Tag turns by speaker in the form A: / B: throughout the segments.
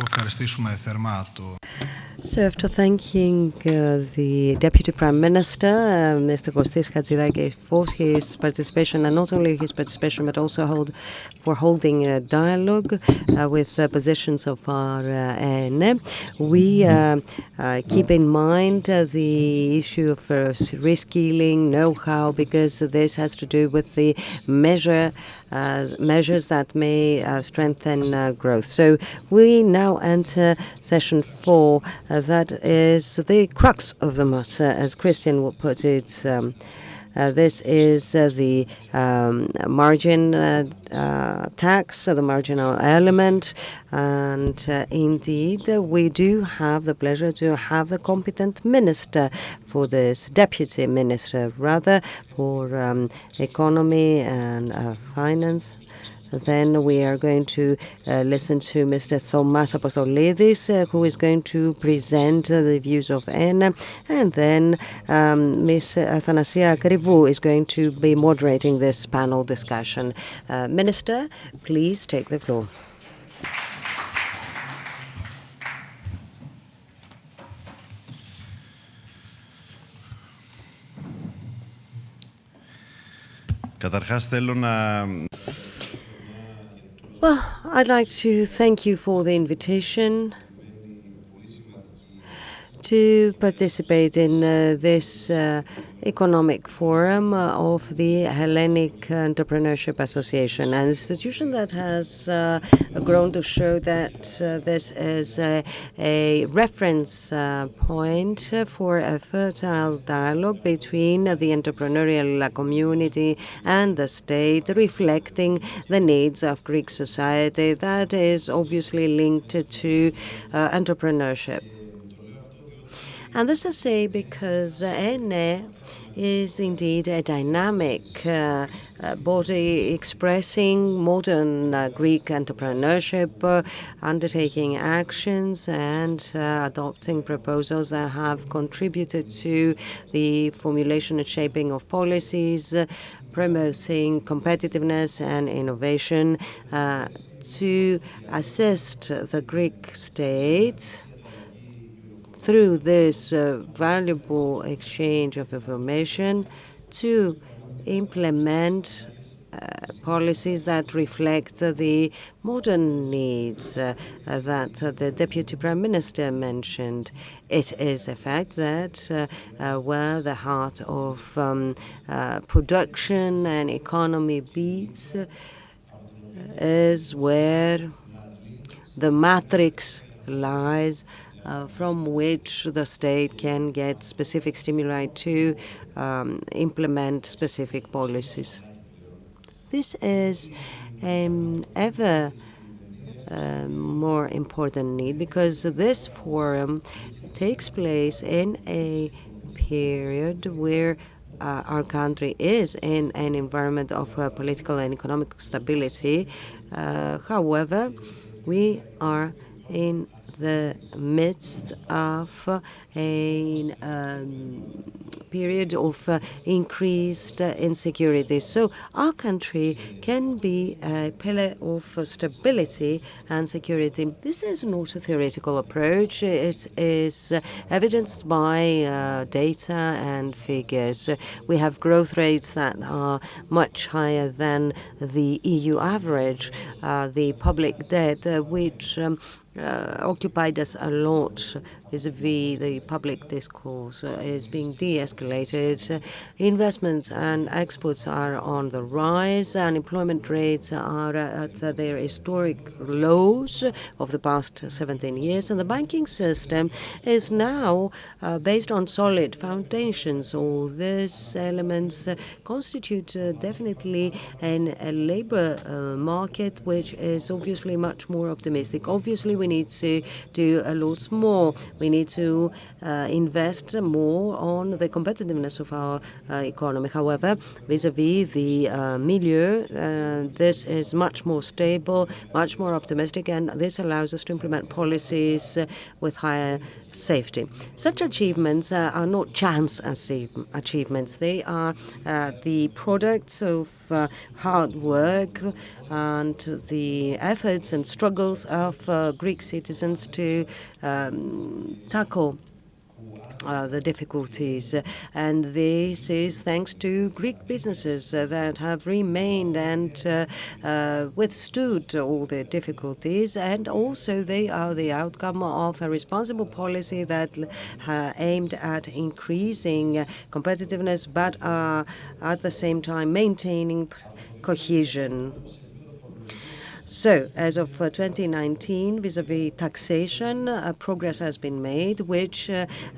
A: ευχαριστήσουμε θερμά το...
B: So after thanking the Deputy Prime Minister, Mr. Kostis Hatzidakis, for his participation, and not only his participation, but also for holding a dialogue with the positions of our ENE, we keep in mind the issue of reskilling, know-how, because this has to do with the measures that may strengthen growth. So we now enter session 4. That is the crux of the matter, as Christian would put it. This is the margin tax, the marginal element, and indeed we do have the pleasure to have the competent minister for this, deputy minister rather, for economy and finance. Then we are going to listen to Mr. Thomas Apostolidis, who is going to present the views of ENE, and then Ms. Athanasia Krivou is going to be moderating this panel discussion. Minister, please take the floor.
A: Καταρχάς θέλω να...
B: Well, I'd like to thank you for the invitation to participate in this economic forum of the Hellenic Entrepreneurship Association, an institution that has grown to show that this is a reference point for a fertile dialogue between the entrepreneurial community and the state, reflecting the needs of Greek society that is obviously linked to entrepreneurship. And this I say because ENE is indeed a dynamic body expressing modern Greek entrepreneurship, undertaking actions and adopting proposals that have contributed to the formulation and shaping of policies, promoting competitiveness and innovation to assist the Greek state through this valuable exchange of information to implement policies that reflect the modern needs that the Deputy Prime Minister mentioned. It is a fact that where the heart of production and economy beats is where the matrix lies, from which the state can get specific stimuli to implement specific policies. This is an ever more important need because this forum takes place in a period where our country is in an environment of political and economic stability. However, we are in the midst of a period of increased insecurity. So our country can be a pillar of stability and security. This is not a theoretical approach. It is evidenced by data and figures. We have growth rates that are much higher than the EU average. The public debt, which occupied us a lot vis-a-vis the public discourse, is being de-escalated. Investments and exports are on the rise. Unemployment rates are at their historic lows of the past 17 years. And the banking system is now based on solid foundations. All these elements constitute definitely a labor market which is obviously much more optimistic. Obviously, we need to do a lot more. We need to invest more on the competitiveness of our economy. However, vis-a-vis the milieu, this is much more stable, much more optimistic, and this allows us to implement policies with higher safety. Such achievements are not chance achievements. They are the products of hard work and the efforts and struggles of Greek Greek citizens to tackle the difficulties, and this is thanks to Greek businesses that have remained and withstood all the difficulties, and also they are the outcome of a responsible policy that aimed at increasing competitiveness, but at the same time maintaining cohesion. So, as of 2019, vis-à-vis taxation, progress has been made, which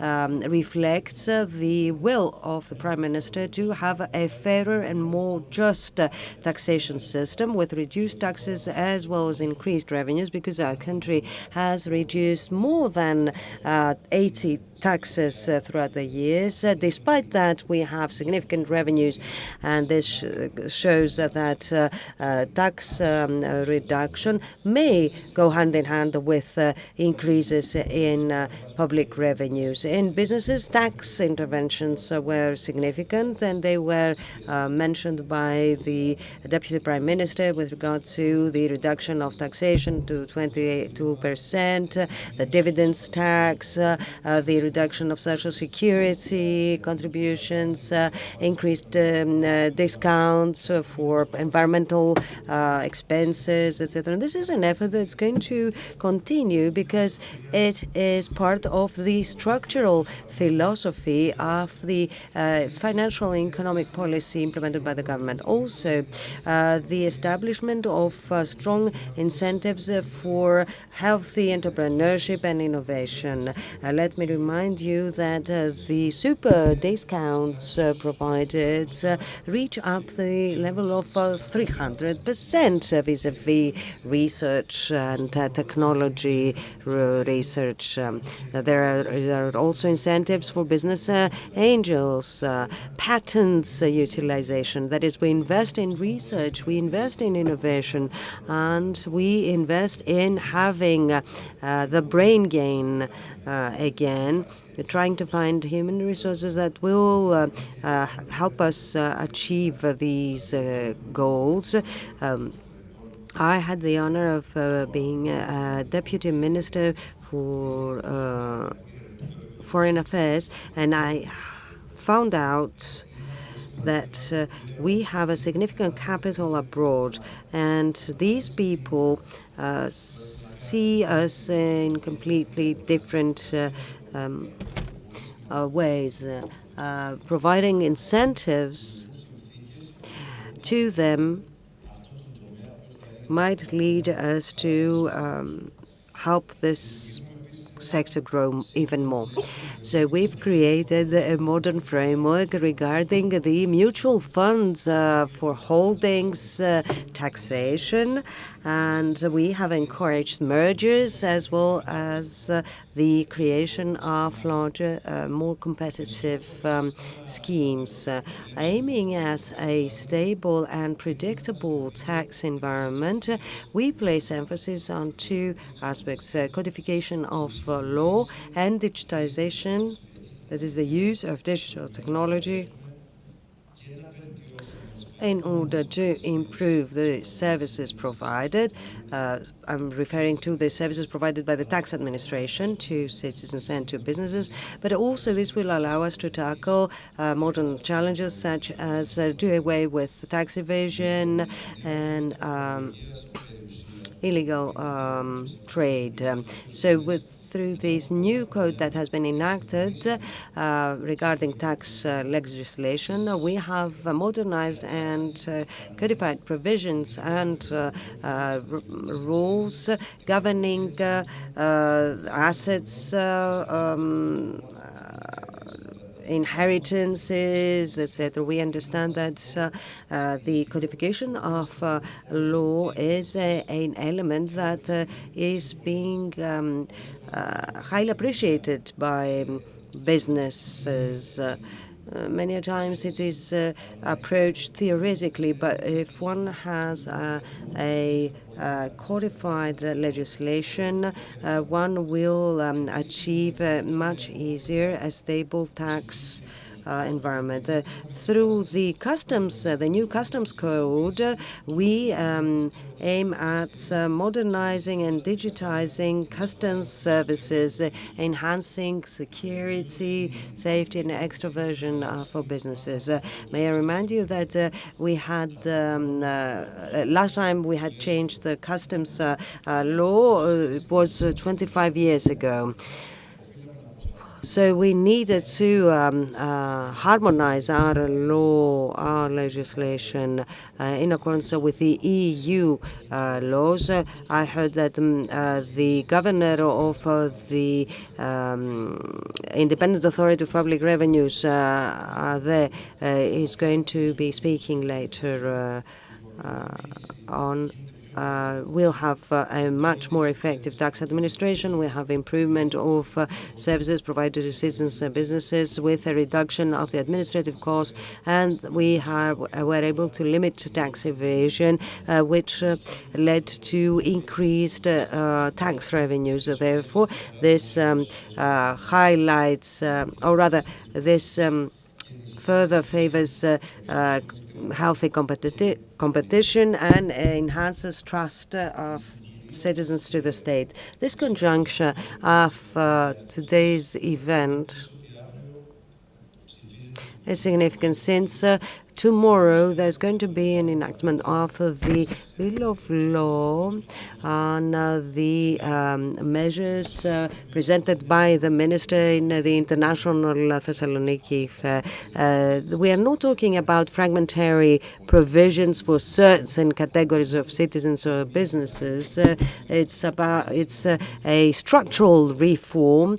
B: reflects the will of the Prime Minister to have a fairer and more just taxation system with reduced taxes as well as increased revenues, because our country has reduced more than 80 taxes throughout the years. Despite that, we have significant revenues, and this shows that tax reduction may go hand in hand with increases in public revenues. In businesses, tax interventions were significant, and they were mentioned by the Deputy Prime Minister with regard to the reduction of taxation to 22%, the dividends tax, the reduction of social security contributions, increased discounts for environmental expenses, etc. And this is an effort that's going to continue because it is part of the structural philosophy of the financial and economic policy implemented by the government. Also, the establishment of strong incentives for healthy entrepreneurship and innovation. Let me remind you that the super discounts provided reach up the level of 300% vis-a-vis research and technology research. There are also incentives for business angels, patents utilization. That is, we invest in research, we invest in innovation, and we invest in having the brain gain again, trying to find human resources that will help us achieve these goals. I had the honor of being a Deputy Minister for Foreign Affairs, and I found out that we have a significant capital abroad, and these people see us in completely different ways, providing incentives to them might lead us to help this sector grow even more. So we've created a modern framework regarding the mutual funds for holdings taxation, and we have encouraged mergers as well as the creation of larger, more competitive schemes, aiming at a stable and predictable tax environment. We place emphasis on two aspects: codification of law and digitization, that is the use of digital technology in order to improve the services provided. I'm referring to the services provided by the tax administration to citizens and to businesses, but also this will allow us to tackle modern challenges such as do away with tax evasion and illegal trade. Through this new code that has been enacted regarding tax legislation, we have modernized and codified provisions and rules governing assets, inheritances, etc. We understand that the codification of law is an element that is being highly appreciated by businesses. Many times it is approached theoretically, but if one has a codified legislation, one will achieve much easier a stable tax environment. Through the customs, the new customs code, we aim at modernizing and digitizing customs services, enhancing security, safety, and extroversion for businesses. May I remind you that we had last time we had changed the customs law. It was 25 years ago. So we needed to harmonize our law, our legislation in accordance with the EU laws. I heard that the governor of the Independent Authority of Public Revenues there is going to be speaking later on. We'll have a much more effective tax administration. We have improvement of services provided to citizens and businesses with a reduction of the administrative costs, and were able to limit tax evasion, which led to increased tax revenues. Therefore, this highlights, or rather, this further favors healthy competition and enhances trust of citizens to the state. This conjuncture of today's event is significant since tomorrow there's going to be an enactment of the Bill of Law on the measures presented by the minister in the International Thessaloniki Fair. We are not talking about fragmentary provisions for certain categories of citizens or businesses. It's a structural reform.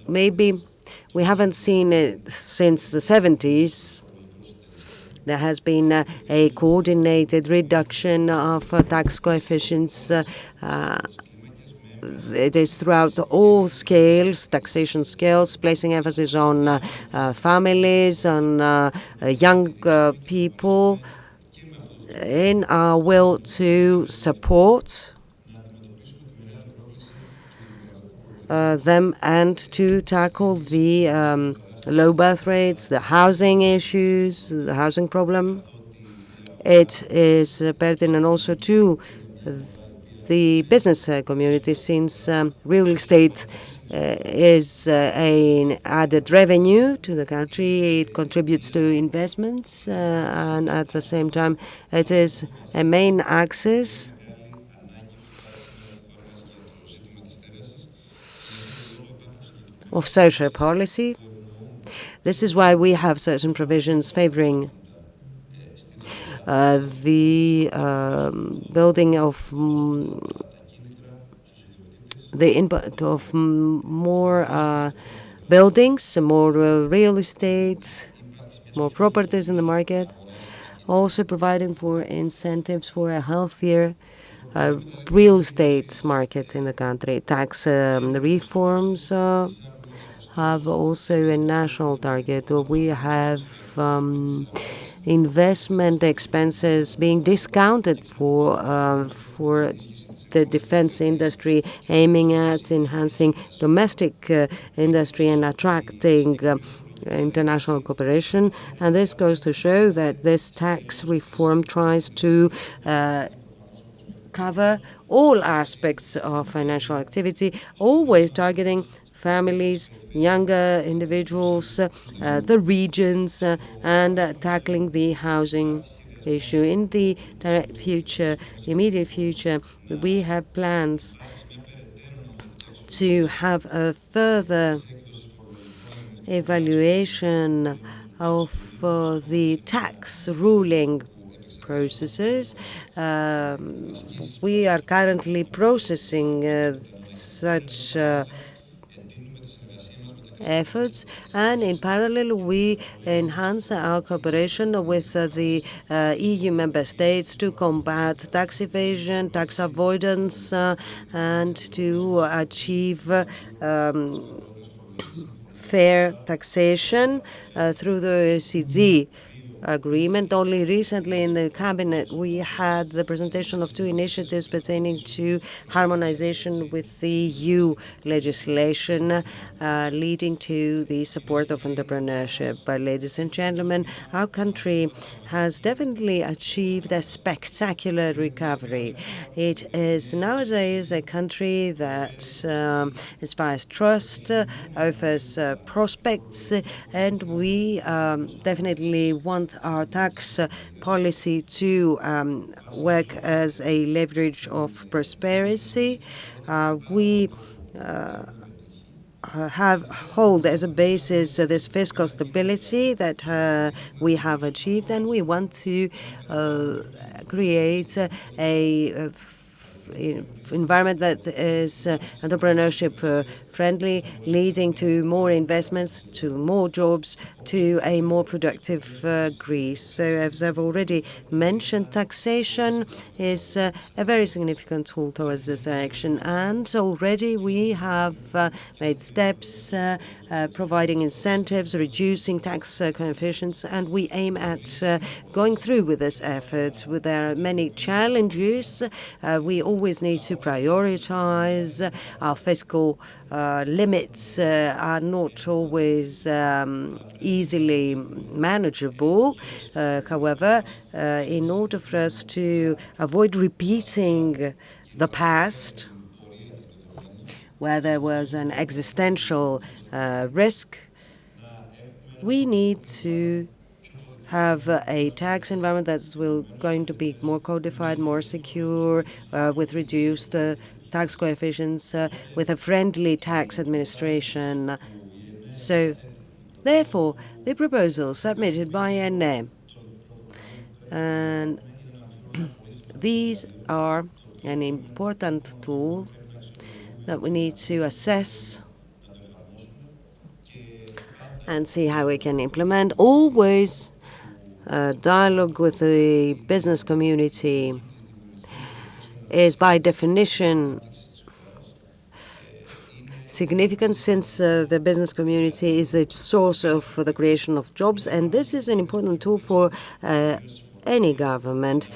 B: Maybe we haven't seen it since the 70s. There has been a coordinated reduction of tax coefficients. It is throughout all scales, taxation scales, placing emphasis on families, on young people, in our will to support them and to tackle the low birth rates, the housing issues, the housing problem. It is pertinent also to the business community, since real estate is an added revenue to the country. It contributes to investments, and at the same time, it is a main axis of social policy. This is why we have certain provisions favoring the building of the input of more buildings, more real estate, more properties in the market, also providing for incentives for a healthier real estate market in the country. Tax reforms have also a national target. We have investment expenses being discounted for the defense industry, aiming at enhancing domestic industry and attracting international cooperation. And this goes to show that this tax reform tries to cover all aspects of financial activity, always targeting families, younger individuals, the regions, and tackling the housing issue. In the direct future, immediate future, we have plans to have a further evaluation of the tax ruling processes. We are currently processing such efforts, and in parallel we enhance our cooperation with the EU member states to combat tax evasion, tax avoidance, and to achieve fair taxation through the OECD agreement. Only recently in the cabinet we had the presentation of two initiatives pertaining to harmonization with the EU legislation, leading to the support of entrepreneurship. But ladies and gentlemen, our country has definitely achieved a spectacular recovery. It is nowadays a country that inspires trust, offers prospects, and we definitely want our tax policy to work as a leverage of prosperity. We hold as a basis this fiscal stability that we have achieved, and we want to create a environment that is entrepreneurship friendly, leading to more investments, to more jobs, to a more productive Greece. So as I've already mentioned, taxation is a very significant tool towards this direction, and already we have made steps providing incentives, reducing tax coefficients, and we aim at going through with this effort. There are many challenges. We always need to prioritize. Our fiscal limits are not always easily manageable. However, in order for us to avoid repeating the past, where there was an existential risk, we need to have a tax environment that's going to be more codified, more secure, with reduced tax coefficients, with a friendly tax administration. So, therefore, the proposal submitted by ENE, and these are an important tool that we need to assess and see how we can implement. Always dialogue with the business community is by definition significant, since the business community is the source of the creation of jobs, and this is an important tool for any government,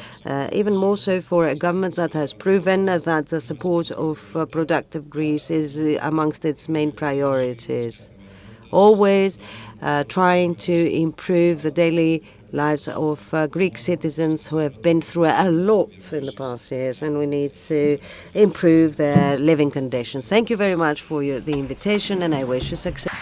B: even more so for a government that has proven that the support of productive Greece is amongst its main priorities. Always trying to improve the daily lives of Greek citizens who have been through a lot in the past years, and we need to improve their living conditions. Thank you very much for the invitation, and I wish you success.